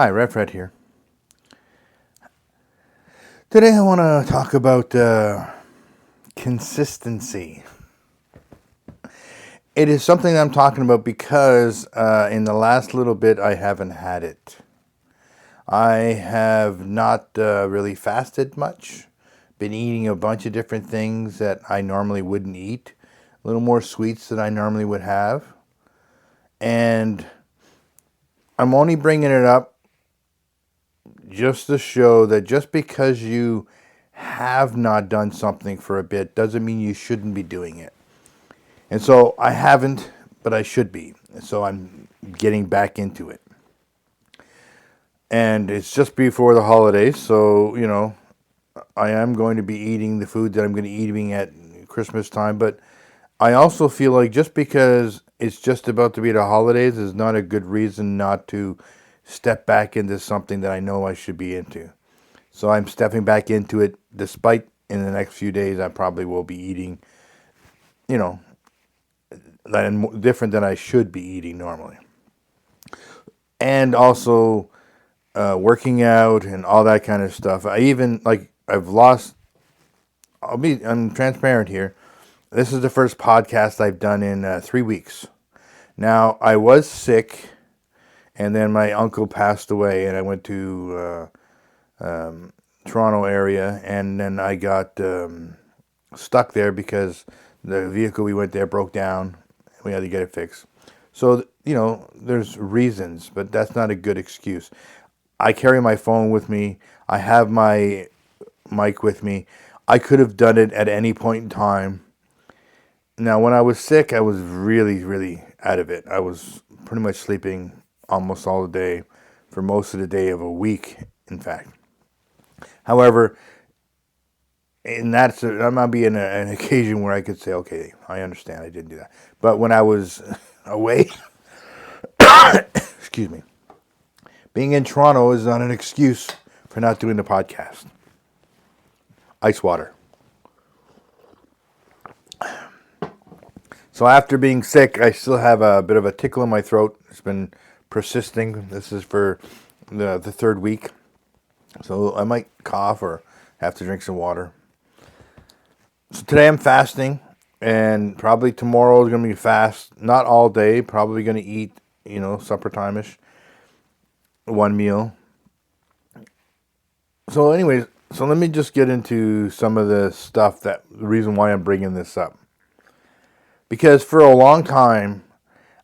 Hi, Fred here. Today I want to talk about consistency. It is something I'm talking about because in the last little bit I haven't had it. I have not really fasted much. Been eating a bunch of different things that I normally wouldn't eat. A little more sweets than I normally would have. And I'm only bringing it up just to show that just because you have not done something for a bit doesn't mean you shouldn't be doing it. And so I haven't, but I should be. So I'm getting back into it. And it's just before the holidays, so, I am going to be eating the food that I'm going to be eating at Christmas time, but I also feel like just because it's just about to be the holidays is not a good reason not to step back into something that I know I should be into. So I'm stepping back into it, despite in the next few days I probably will be eating, you know, different than I should be eating normally. And also working out and all that kind of stuff. I'm transparent here. This is the first podcast I've done in 3 weeks. Now, I was sick, and then my uncle passed away, and I went to Toronto area, and then I got stuck there because the vehicle we went there broke down. We had to get it fixed. So, there's reasons, but that's not a good excuse. I carry my phone with me. I have my mic with me. I could have done it at any point in time. Now, when I was sick, I was really, really out of it. I was pretty much sleeping almost all the day for most of the day of a week, in fact. However, that might be an occasion where I could say, okay, I understand, I didn't do that. But when I was away, excuse me, being in Toronto is not an excuse for not doing the podcast. Ice water. So after being sick, I still have a bit of a tickle in my throat. It's been persisting. This is for the third week. So I might cough or have to drink some water. So today I'm fasting, and probably tomorrow is going to be fast. Not all day. Probably going to eat, supper time-ish. One meal. So anyways, let me just get into some of the stuff the reason why I'm bringing this up. Because for a long time,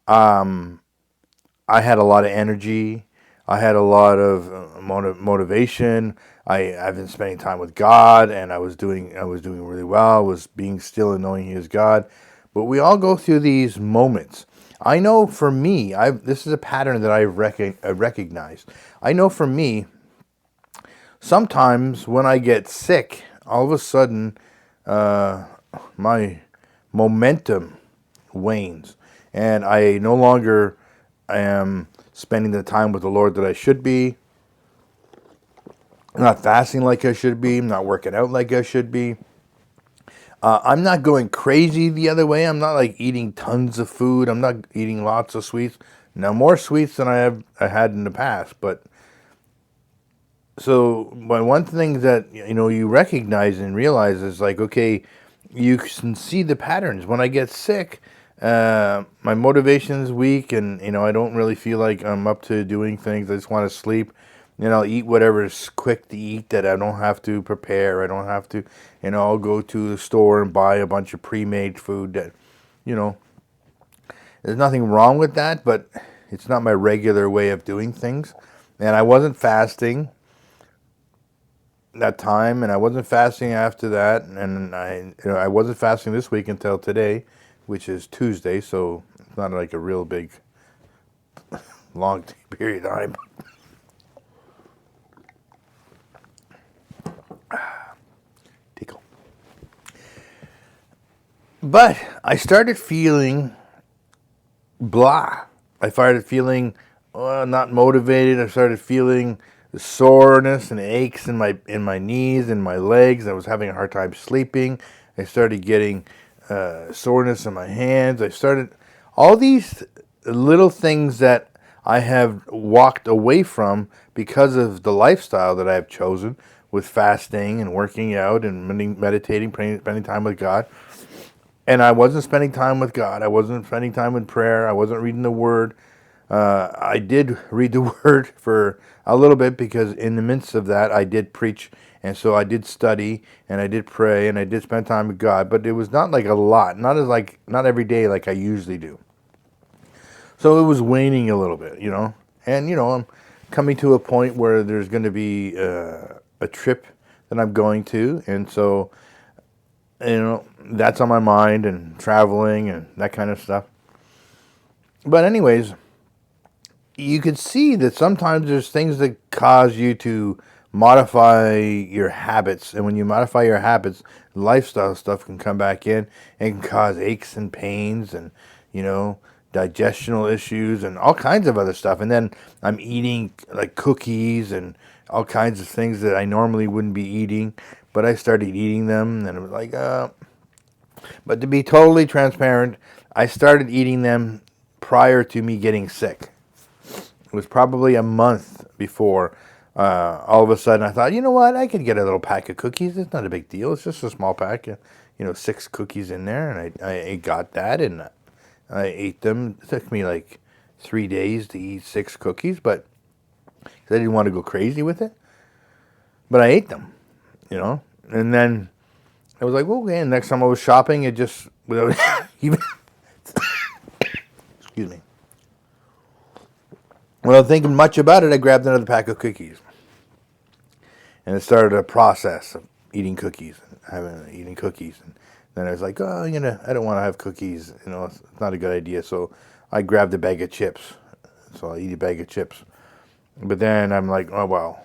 I had a lot of energy. I had a lot of motivation. I've been spending time with God, and I was doing really well. I was being still and knowing He is God. But we all go through these moments. I know for me, this is a pattern that I recognized. I know for me, sometimes when I get sick, all of a sudden, my momentum wanes, and I no longer am spending the time with the Lord that I should be. I'm not fasting like I should be. I'm not working out like I should be. I'm not going crazy the other way. I'm not like eating tons of food. I'm not eating lots of sweets. Now, more sweets than I had in the past. But so, one thing that you recognize and realize is like, okay, you can see the patterns. When I get sick, my motivation is weak, and I don't really feel like I'm up to doing things. I just want to sleep. I'll eat whatever is quick to eat that I don't have to prepare. I don't have to, I'll go to the store and buy a bunch of pre-made food that, there's nothing wrong with that, but it's not my regular way of doing things. And I wasn't fasting that time, and I wasn't fasting after that, and I wasn't fasting this week until today, which is Tuesday, so it's not like a real big, long period of time. Tickle. But I started feeling blah. I started feeling not motivated. I started feeling the soreness and aches in my knees and my legs. I was having a hard time sleeping. I started getting soreness in my hands. I started all these little things that I have walked away from because of the lifestyle that I have chosen with fasting and working out and meditating, praying, spending time with God. And I wasn't spending time with God. I wasn't spending time with prayer. I wasn't reading the Word. I did read the Word for a little bit because in the midst of that, I did preach. And so I did study and I did pray and I did spend time with God. But it was not like a lot, not every day like I usually do. So it was waning a little bit, And, I'm coming to a point where there's going to be a trip that I'm going to. And so, that's on my mind and traveling and that kind of stuff. But anyways, you can see that sometimes there's things that cause you to modify your habits. And when you modify your habits, lifestyle stuff can come back in and can cause aches and pains and, digestional issues and all kinds of other stuff. And then I'm eating like cookies and all kinds of things that I normally wouldn't be eating, but I started eating them and it was like, but to be totally transparent, I started eating them prior to me getting sick. It was probably a month before all of a sudden I thought, you know what, I could get a little pack of cookies. It's not a big deal. It's just a small pack, 6 cookies in there. And I got that and I ate them. It took me like 3 days to eat 6 cookies, but 'cause I didn't want to go crazy with it. But I ate them, And then I was like, well, okay. And next time I was shopping, it just, without even, excuse me. Without thinking much about it, I grabbed another pack of cookies. And it started a process of eating cookies, eating cookies. And then I was like, oh, I don't want to have cookies. It's not a good idea. So I grabbed a bag of chips. So I eat a bag of chips. But then I'm like, oh, well,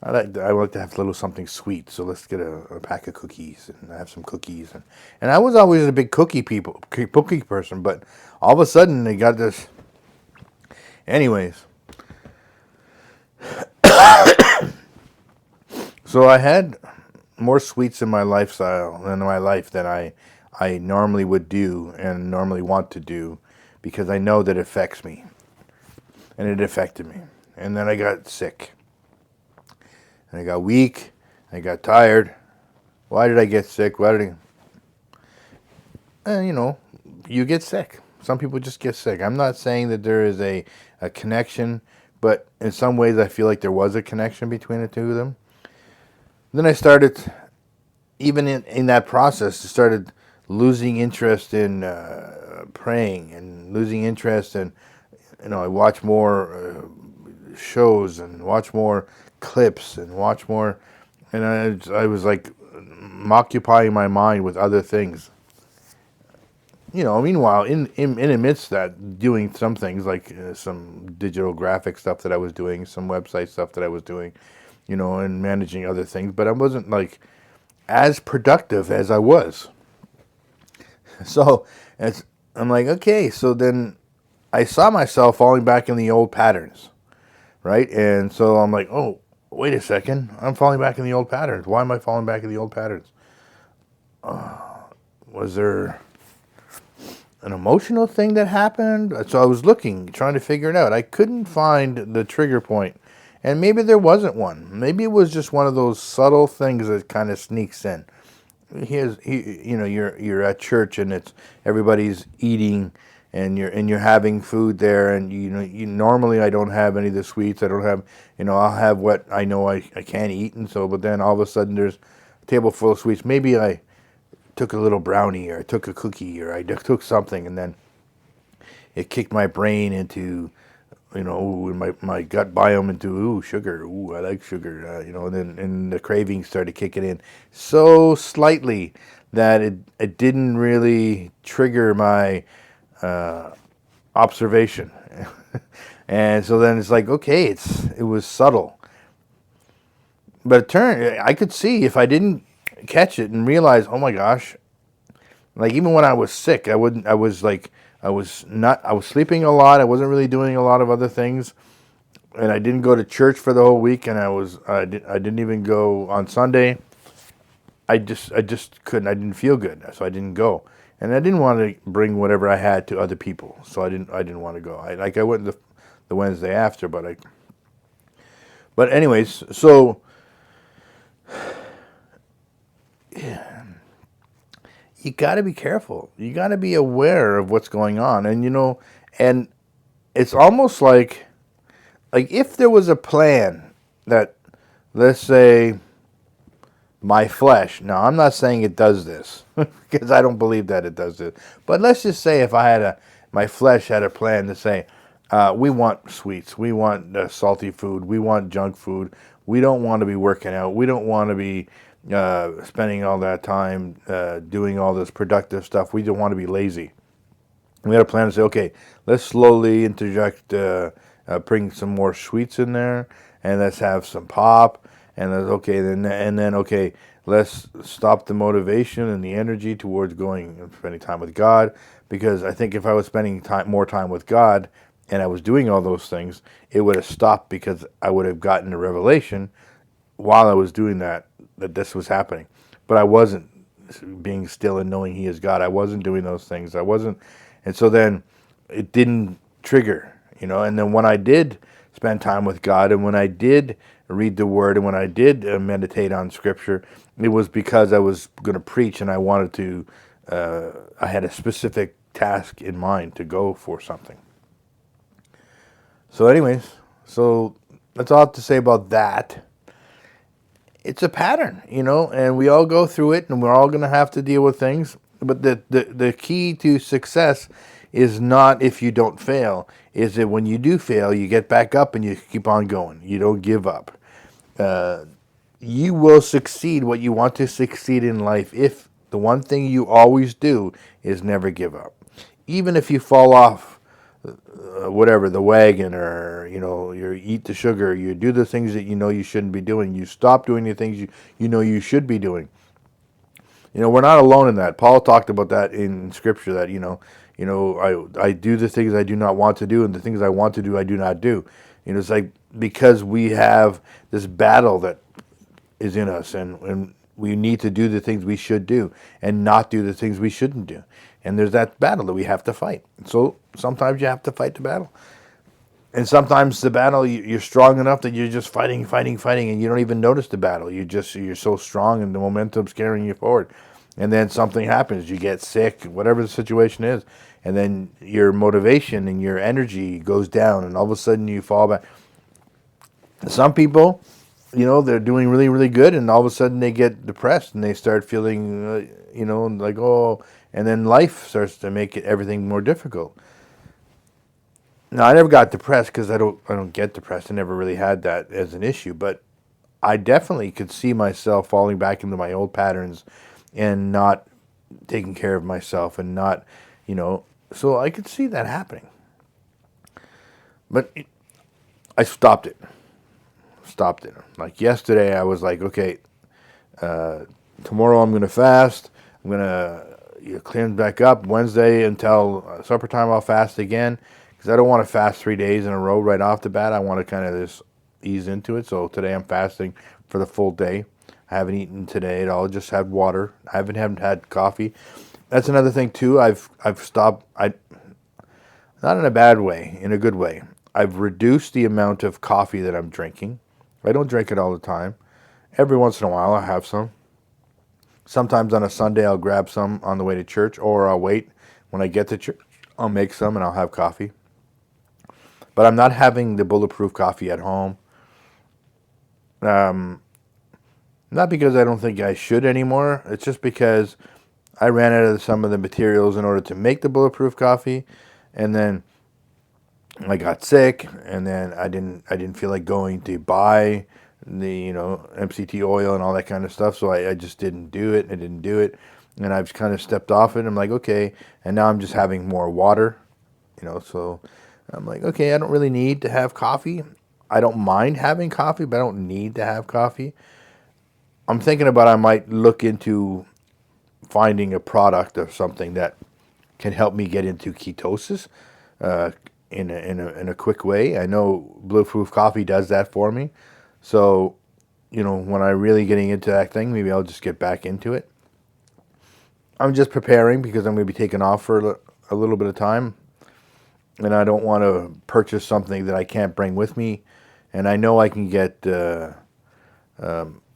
I like to have a little something sweet. So let's get a pack of cookies and have some cookies. And I was always a big cookie person. But all of a sudden they got this. Anyways. So I had more sweets in my lifestyle than my life than I normally would do and normally want to do because I know that it affects me. And it affected me. And then I got sick. And I got weak. I got tired. Why did I get sick? You get sick. Some people just get sick. I'm not saying that there is a connection, but in some ways I feel like there was a connection between the two of them. Then I started, even in that process, I started losing interest in praying and losing interest in, I watch more shows and watch more clips and watch more, and I was like occupying my mind with other things. Meanwhile, in amidst that, doing some things like some digital graphic stuff that I was doing, some website stuff that I was doing, and managing other things, but I wasn't like as productive as I was. So I'm like, okay, so then I saw myself falling back in the old patterns, right? And so I'm like, oh, wait a second, I'm falling back in the old patterns. Why am I falling back in the old patterns? Was there an emotional thing that happened? So I was trying to figure it out. I couldn't find the trigger point. And maybe there wasn't one. Maybe it was just one of those subtle things that kind of sneaks in. You're at church and it's everybody's eating and you're having food there and you normally I don't have any of the sweets. I don't have I'll have what I know I can't eat, and so but then all of a sudden there's a table full of sweets. Maybe I took a little brownie or I took a cookie or I took something, and then it kicked my brain into my gut biome into sugar. I like sugar. And the cravings started kicking in so slightly that it didn't really trigger my observation. And so then it's like, okay, it was subtle, but I could see if I didn't catch it and realize, oh my gosh, like even when I was sick, I was sleeping a lot. I wasn't really doing a lot of other things, and I didn't go to church for the whole week. And I didn't even go on Sunday. I just couldn't. I didn't feel good, so I didn't go. And I didn't want to bring whatever I had to other people, so I didn't want to go. I went the Wednesday after. But anyways, so you got to be careful. You got to be aware of what's going on, and it's almost like if there was a plan that, let's say, my flesh. Now, I'm not saying it does this because I don't believe that it does this. But let's just say if my flesh had a plan to say, we want sweets, we want salty food, we want junk food, we don't want to be working out, we don't want to be spending all that time doing all this productive stuff, we don't want to be lazy. We had a plan to say, okay, let's slowly interject, bring some more sweets in there, and let's have some pop. And that's okay. Then okay, let's stop the motivation and the energy towards going and spending time with God. Because I think if I was spending more time with God, and I was doing all those things, it would have stopped because I would have gotten a revelation while I was doing that this was happening. But I wasn't being still and knowing He is God. I wasn't doing those things. I wasn't, and so then it didn't trigger, And then when I did spend time with God, and when I did read the Word, and when I did meditate on Scripture, it was because I was going to preach, and I wanted to. I had a specific task in mind to go for something. So, anyways, that's all I have to say about that. It's a pattern, and we all go through it, and we're all going to have to deal with things. But the key to success is not if you don't fail, is that when you do fail, you get back up and you keep on going. You don't give up. You will succeed what you want to succeed in life if the one thing you always do is never give up. Even if you fall off, the wagon, or, you eat the sugar, you do the things that you shouldn't be doing, you stop doing the things you should be doing. We're not alone in that. Paul talked about that in Scripture, that, I do the things I do not want to do, and the things I want to do, I do not do. It's like, because we have this battle that is in us, and we need to do the things we should do and not do the things we shouldn't do. And there's that battle that we have to fight. So sometimes you have to fight the battle. And sometimes the battle, you're strong enough that you're just fighting, and you don't even notice the battle. You're so strong, and the momentum's carrying you forward. And then something happens. You get sick, whatever the situation is. And then your motivation and your energy goes down, and all of a sudden you fall back. Some people, they're doing really, really good, and all of a sudden they get depressed, and they start feeling, like, oh, and then life starts to make everything more difficult. Now, I never got depressed because I don't get depressed. I never really had that as an issue, but I definitely could see myself falling back into my old patterns and not taking care of myself, and not, so I could see that happening. But I stopped it. Like yesterday, I was like, okay, tomorrow I'm going to fast. I'm going to clean back up. Wednesday until supper time, I'll fast again, because I don't want to fast 3 days in a row right off the bat. I want to kind of just ease into it. So today I'm fasting for the full day. I haven't eaten today at all. Just had water. I haven't had coffee. That's another thing too. I've stopped. Not in a bad way, in a good way. I've reduced the amount of coffee that I'm drinking. I don't drink it all the time. Every once in a while I'll have some. Sometimes on a Sunday I'll grab some on the way to church, or I'll wait. When I get to church, I'll make some and I'll have coffee. But I'm not having the bulletproof coffee at home. Not because I don't think I should anymore. It's just because I ran out of some of the materials in order to make the bulletproof coffee, and then I got sick, and then I didn't feel like going to buy the MCT oil and all that kind of stuff, so I just didn't do it. I didn't do it, and I've kind of stepped off it. I'm like, okay, and now I'm just having more water, so I'm like, okay, I don't really need to have coffee. I don't mind having coffee, but I don't need to have coffee. I'm thinking about, I might look into finding a product or something that can help me get into ketosis in a quick way. I know Bulletproof Coffee does that for me. So, when I'm really getting into that thing, maybe I'll just get back into it. I'm just preparing because I'm going to be taking off for a little bit of time. and I don't want to purchase something that I can't bring with me. And I know I can get a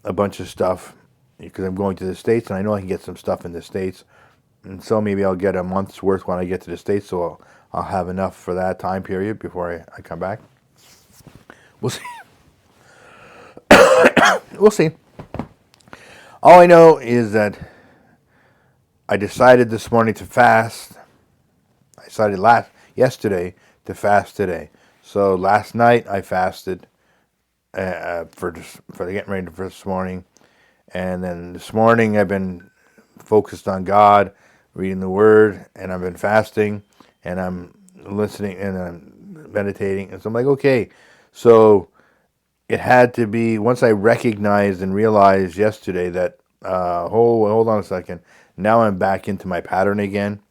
bunch of stuff because I'm going to the States, and I know I can get some stuff in the States. And so maybe I'll get a month's worth when I get to the States, so I'll have enough for that time period before I come back. We'll see. We'll see. All I know is that I decided this morning to fast. I decided yesterday to fast today. So last night I fasted for getting ready for this morning, and then this morning I've been focused on God, reading the Word, and I've been fasting, and I'm listening, and I'm meditating, and so I'm like, okay, so it had to be, once I recognized and realized yesterday that, hold on a second, now I'm back into my pattern again,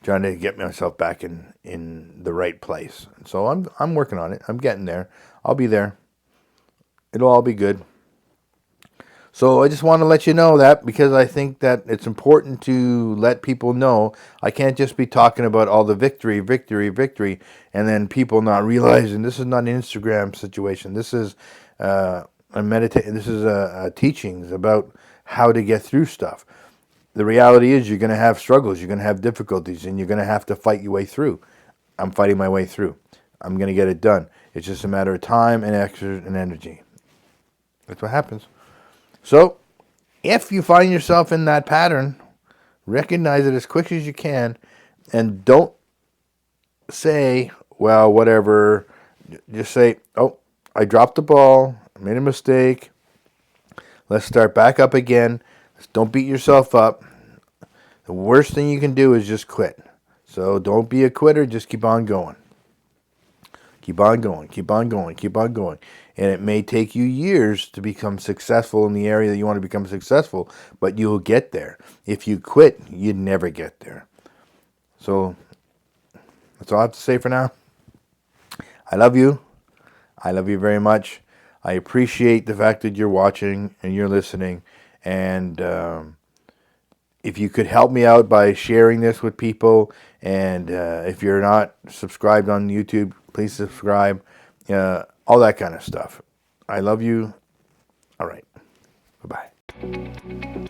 trying to get myself back in the right place. So I'm working on it. I'm getting there. I'll be there. It'll all be good. So I just want to let you know that, because I think that it's important to let people know. I can't just be talking about all the victory, and then people not realizing this is not an Instagram situation. This is This is teachings about how to get through stuff. The reality is you're going to have struggles, you're going to have difficulties, and you're going to have to fight your way through. I'm fighting my way through. I'm going to get it done. It's just a matter of time and effort and energy. That's what happens. So, if you find yourself in that pattern, recognize it as quick as you can, and don't say, well, whatever. Just say, oh, I dropped the ball, I made a mistake. Let's start back up again. Don't beat yourself up. The worst thing you can do is just quit. So don't be a quitter, just keep on going. Keep on going, keep on going, keep on going. And it may take you years to become successful in the area that you want to become successful, but you'll get there. If you quit, you'd never get there. So that's all I have to say for now. I love you. I love you very much. I appreciate the fact that you're watching and you're listening. And if you could help me out by sharing this with people, and if you're not subscribed on YouTube, please subscribe. All that kind of stuff. I love you. All right. Bye-bye.